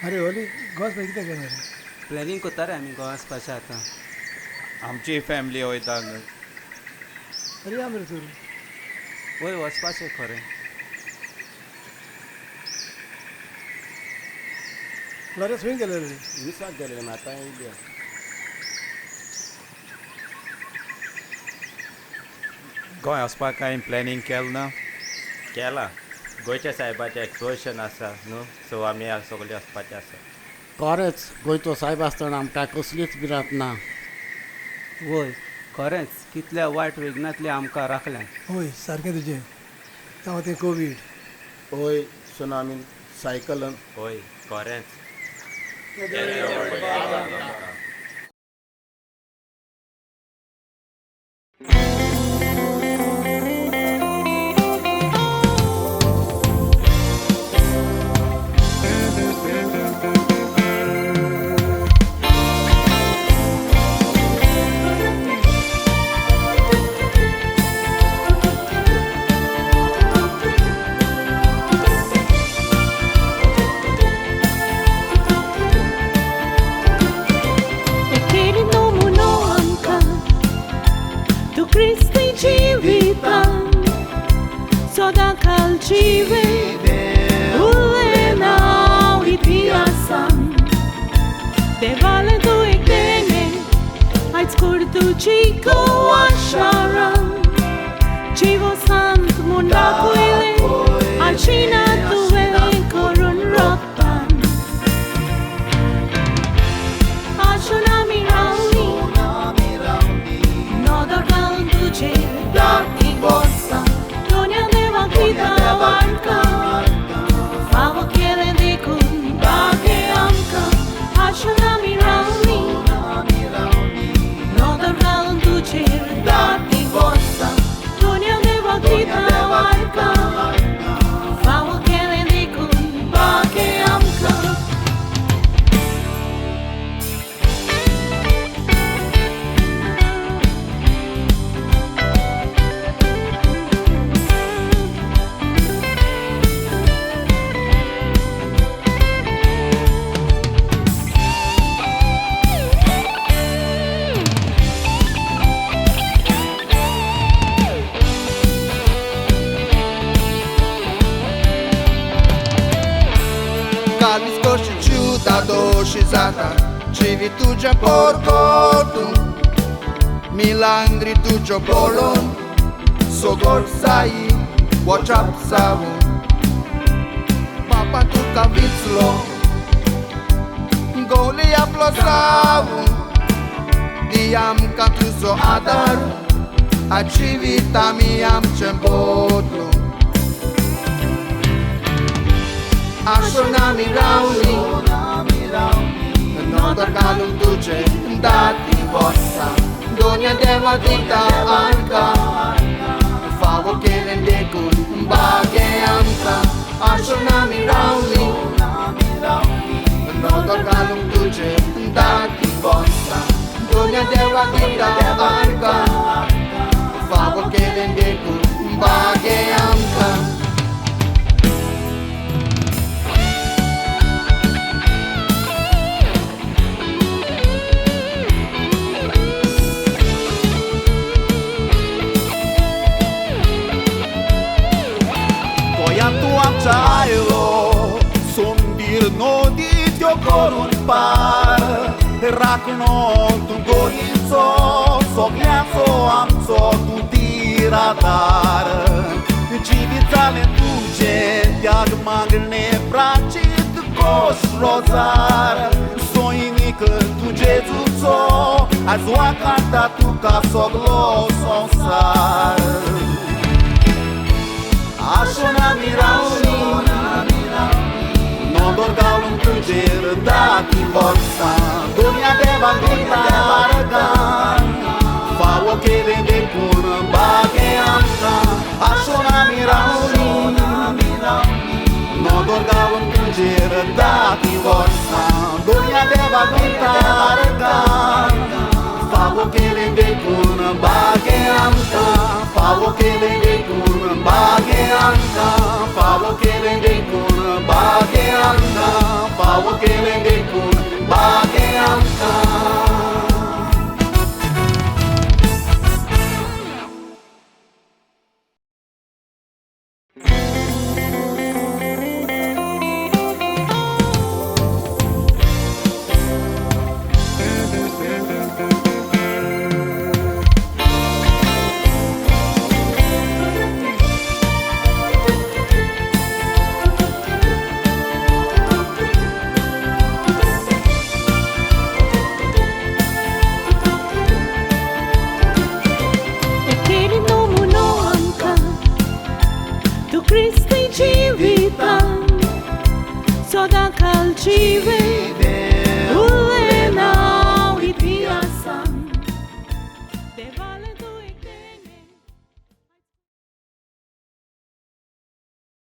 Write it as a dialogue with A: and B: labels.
A: अरे ओली गोस कितें करणार
B: प्लॅनिंग करता रे आमी गोवा वचपाचें आतां.
C: आमची फॅमिली वयता
A: अरे या मरे तूं
B: वय वचपाचें खरें.
A: फ्लोरेंस खंय गेलेले
B: विसवाक गेलेले आतां येयले.
C: गोंय वचपाक कांय प्लॅनिंग केलें ना.
D: केला गोंयच्या सायबाचें एक्सपोजिशन आसा न्हू, सो आमी सगळीं वचपाचें आसा.
E: खरेंच गोंयचो सायब आसतना आमकां कसलीच भिरांत ना.
B: वय खरेंच कितल्या वायट विघ्नांतले आमकां राखल्या.
A: होय सारकें तुजें जावं तें कोवीड.
F: होय सुनामीन सायकलन
D: होय खरेंच.
G: Cristi civitan, soda calcive, ulena uitiasan, de vale tu egdene, ai scurtu cico asharan, civo sant munacuile, alcina tu corun rotan, ashuna mirali, Dati bossa, Donia deva kita varka, Favo kere de kun bage amka, Ashuna mirali, Nodar galon tuche, Dati bossa, Donia deva kita varka, Favo kere de kun bage amka.
H: Capisco și ciudado și zata, Civi tu già porco tu, Milangri tu già bolon, Sogor sai, WhatsApp sau, Papa tu cavizlo, Goli aplosau, Diam ca tu so adar, A civita mi am cembotlu. Ashuna mirali, Nodar galum duce, Dati bossa, Donia deva dita arca, Favo kelen de kun bage amka. Ashuna mirali, Nodar galum duce, Dati bossa, Donia deva dita arca, Favo kelen de kun bage amka.
C: Ciailo, son bir no di tio corun par, Racno tu goinzo, so gliazo amzo tu tiradar, Civitale tuge, diag magne pracit cos rozar, Soinică tu jezuzo, azua canta tu ca soglo sonsar. Ashuna mirali, Nodor galum tuger dati bossa, Dunia deva dita vargan, Favo kere de kun bage amka. Ashuna mirali, Nodor galum tuger dati bossa, Dunia deva dita vargan, Favo kere de kun bage amka. Favo kere de kun bage amka. Favo kere de kun bage amka. Fawo kelende kun bage amka.
G: Ekeli nomuno anka, tu Kristi jivitan, soda kalchive.